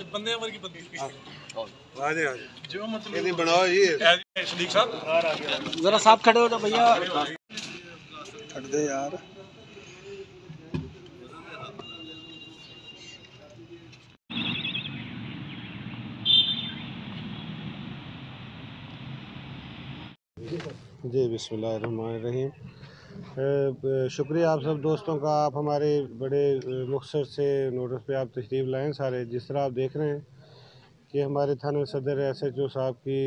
बंदे वर्गी बंदी आ जाए जो मतलब यदि बनाओ जी शरीक साहब जरा साफ खड़े हो जाओ भैया, हट दे यार। जी बिस्मिल्लाहिर्रहमानिर्रहीम। शुक्रिया आप सब दोस्तों का, आप हमारे बड़े मकसद से नोटिस पे आप तशरीफ़ लाएँ सारे। जिस तरह आप देख रहे हैं कि हमारे थाना सदर SHO साहब की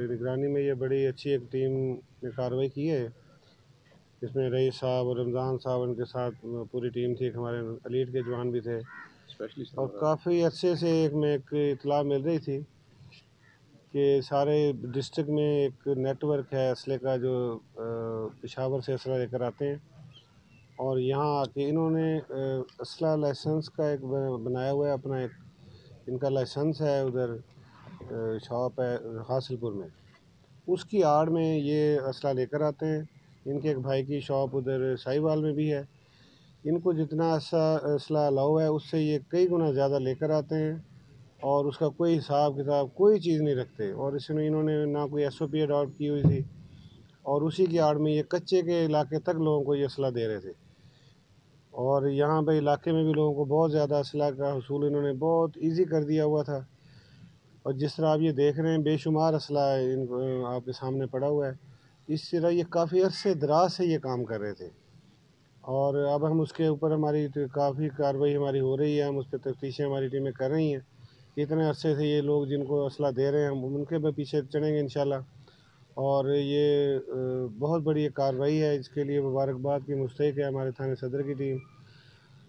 निगरानी में ये बड़ी अच्छी एक टीम ने कार्रवाई की है। इसमें रईस साहब और रमज़ान साहब, उनके साथ पूरी टीम थी, हमारे एलीट के जवान भी थे। और काफ़ी अरसे से एक इतला मिल रही थी कि सारे डिस्ट्रिक्ट में एक नेटवर्क है असले का जो पेशावर से असला लेकर आते हैं, और यहाँ आके इन्होंने असला लाइसेंस का एक बनाया हुआ है अपना, एक इनका लाइसेंस है उधर शॉप है हासिलपुर में, उसकी आड़ में ये असला लेकर आते हैं। इनके एक भाई की शॉप उधर साहिवाल में भी है। इनको जितना असला अलाउ है उससे ये कई गुना ज़्यादा लेकर आते हैं और उसका कोई हिसाब किताब कोई चीज़ नहीं रखते। और इसमें इन्होंने ना कोई SOP अडॉप्ट की हुई थी, और उसी की आड़ में ये कच्चे के इलाके तक लोगों को ये असला दे रहे थे। और यहाँ पे इलाके में भी लोगों को बहुत ज़्यादा असला का हसूल इन्होंने बहुत ईजी कर दिया हुआ था। और जिस तरह आप ये देख रहे हैं बेशुमार असला इनको आपके सामने पड़ा हुआ है। इस तरह ये काफ़ी अरसे दराज से ये काम कर रहे थे, और अब हम उसके ऊपर हमारी काफ़ी कार्रवाई हमारी हो रही है, हम उस पर तफ्तीशें हमारी टीमें कर रही हैं। इतने अरसे से ये लोग जिनको असला दे रहे हैं हम उनके भी पीछे चढ़ेंगे इंशाल्लाह। और ये बहुत बड़ी एक कार्रवाई है, इसके लिए मुबारकबाद की मुस्तहिक है हमारे थाने सदर की टीम।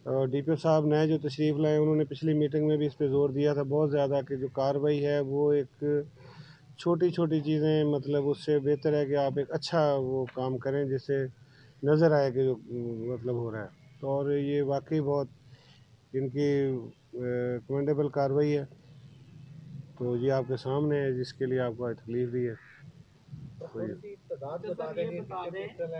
और DPO साहब नए जो तशरीफ़ लाए उन्होंने पिछली मीटिंग में भी इस पर ज़ोर दिया था बहुत ज़्यादा कि जो कार्रवाई है वो एक छोटी छोटी चीज़ें, मतलब उससे बेहतर है कि आप एक अच्छा वो काम करें जिससे नज़र आए कि जो मतलब हो रहा है। तो और ये वाकई बहुत इनकी कमेंडेबल कार्रवाई है। तो ये आपके सामने है जिसके लिए आपको तकलीफ दी है।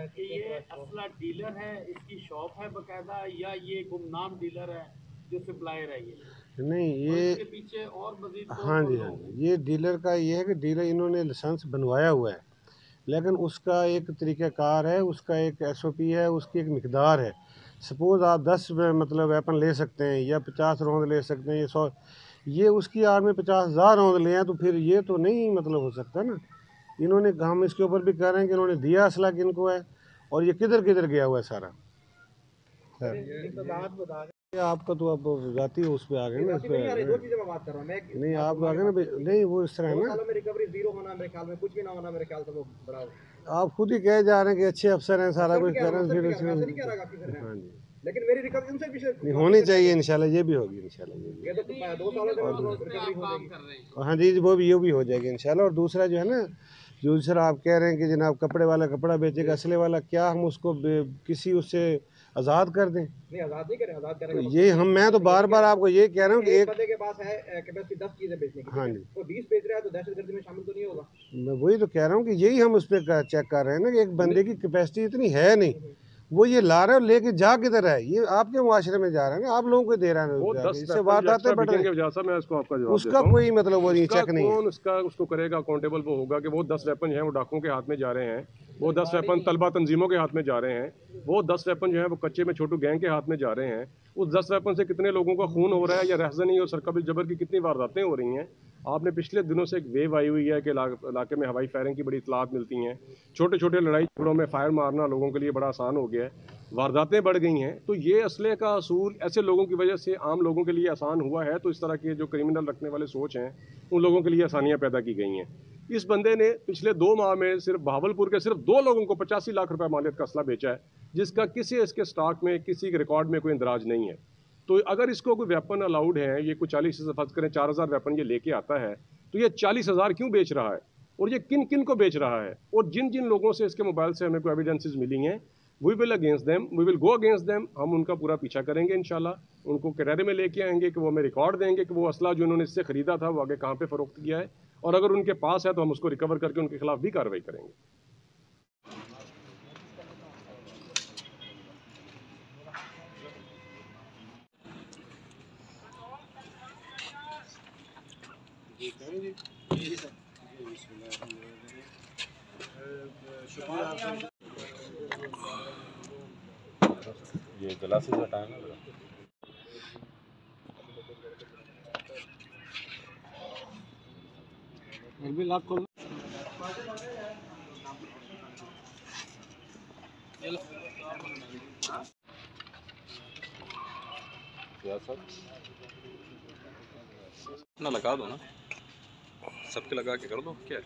कि ये असला डीलर है, इसकी शॉप है बकायदा, या ये गुमनाम डीलर है जो सप्लायर है? ये नहीं, ये इसके पीछे और मजीद हाँ जी, हाँ जी, ये डीलर का ये है कि डीलर इन्होंने लाइसेंस बनवाया हुआ है, लेकिन उसका एक तरीक़ाकार है, उसका एक SOP है, उसकी एक मिकदार है। सपोज़ आप 10 मतलब वेपन ले सकते हैं या 50 राउंड ले सकते हैं, ये 100, ये उसकी आड़ में 50,000 राउंड ले हैं, तो फिर ये तो नहीं मतलब हो सकता ना। इन्होंने, हम इसके ऊपर भी कह रहे हैं कि इन्होंने दिया असला किनको है और ये किधर किधर गया हुआ है सारा। आपका तो अब जाती है उस पर आ गए ना, इस पे नहीं आप आ गए ना, नहीं वो इस तरह है ना, रिकवरी जीरो होना मेरे ख्याल में, कुछ भी ना होना मेरे ख्याल से, वो बड़ा आप खुद ही कह जा रहे हैं कि अच्छे अफसर हैं, सारा कुछ कह रहे हैं, फिर हाँ जी, लेकिन मेरी रिकवरी उनसे नहीं होनी चाहिए इंशाल्लाह, ये भी होगी इंशाल्लाह, ये भी तो 2 सालों से रिकवरी हो जाएगी। हाँ जी, वो भी हो जाएगी इंशाल्लाह। और दूसरा जो है ना, जो सर आप कह रहे हैं कि जनाब कपड़े वाला कपड़ा बेचेगा, असले वाला, क्या हम उसको किसी उससे आज़ाद कर दें? नहीं, आज़ाद नहीं करें, आज़ाद करें तो ये मैं तो बार बार आपको ये कह रहा हूँ कि एक बंदे के पास है कैपेसिटी 10 चीजें बेचने की, हाँ जी, वो 20 बेच रहा है तो दहशतगर्दी में शामिल तो नहीं होगा? मैं वही तो कह रहा हूँ कि यही हम उस पर चेक कर रहे हैं ना कि एक बंदे की कैपेसिटी इतनी है नहीं, वो ये ला रहा है, लेके जा किधर है, ये आपके मुआशरे में जा रहा है ना, आप लोगों को दे रहा है, इससे वारदातें बढ़ रही हैं। मैं इसको आपका जवाब उसका कोई मतलब वो नहीं, चेक नहीं है। कौन उसको करेगा अकाउंटेबल? वो होगा कि वो 10 वेपन जो है वो डाकुओं के हाथ में जा रहे हैं, वो 10 वेपन तलबा तंजीमों के हाथ में जा रहे हैं, वो 10 वेपन जो है वो कच्चे में छोटू गैंग के हाथ में जा रहे हैं। उस 10 वेपन से कितने लोगों का खून हो रहा है, या रहजनी और सरकबिल जबर की कितनी वारदातें हो रही हैं। आपने पिछले दिनों से एक वेव आई हुई है कि इलाके में हवाई फायरिंग की बड़ी इतलात मिलती हैं, छोटे छोटे लड़ाई झगड़ों में फायर मारना लोगों के लिए बड़ा आसान हो गया है, वारदातें बढ़ गई हैं। तो ये असले का असूल ऐसे लोगों की वजह से आम लोगों के लिए आसान हुआ है, तो इस तरह के जो क्रिमिनल रखने वाले सोच हैं उन लोगों के लिए आसानियां पैदा की गई हैं। इस बंदे ने पिछले 2 माह में सिर्फ बहावलपुर के सिर्फ 2 लोगों को 85 लाख रुपए मालियत का असला बेचा है, जिसका किसी इसके स्टॉक में किसी के रिकॉर्ड में कोई इंदराज नहीं है। तो अगर इसको कोई वेपन अलाउड है, ये कुछ 40 से फर्ज करें 4000 वेपन ये लेके आता है, तो ये 40,000 क्यों बेच रहा है और ये किन किन को बेच रहा है? और जिन जिन लोगों से इसके मोबाइल से हमें कोई एविडेंसेस मिली हैं, we will go against them. हम उनका पूरा पीछा करेंगे इंशाल्लाह, उनको कैरेरे में लेके आएंगे कि वो हमें रिकॉर्ड देंगे कि वो असला जो उन्होंने इससे ख़रीदा था वो आगे कहाँ पे फ़रोख्त किया है, और अगर उनके पास है तो हम उसको रिकवर करके उनके खिलाफ भी कार्रवाई करेंगे। शुक्रिया आपका। ये ग्लासेस हटाए ना जरा। भी लाख खोल क्या सर ना लगा दो ना, सबके लगा के कर दो, क्या है?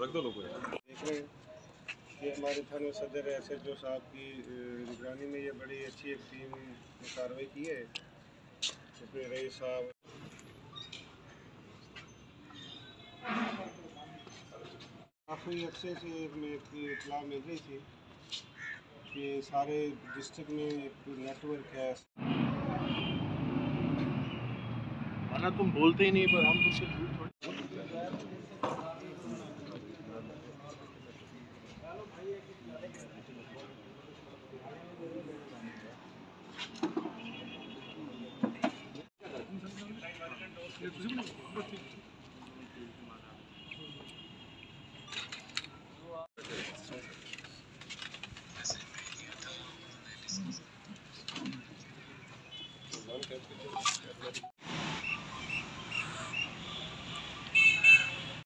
रख दो लोगों यार। देख रहे हैं कि हमारे थाना सदर SHO साहब की निगरानी में ये बड़ी अच्छी एक टीम ने कार्रवाई की है। उसमें रईस साहब काफ़ी अच्छे से में की इतला मिल रही थी कि सारे डिस्ट्रिक्ट में एक नेटवर्क है। वरना तुम बोलते ही नहीं, पर हम तुमसे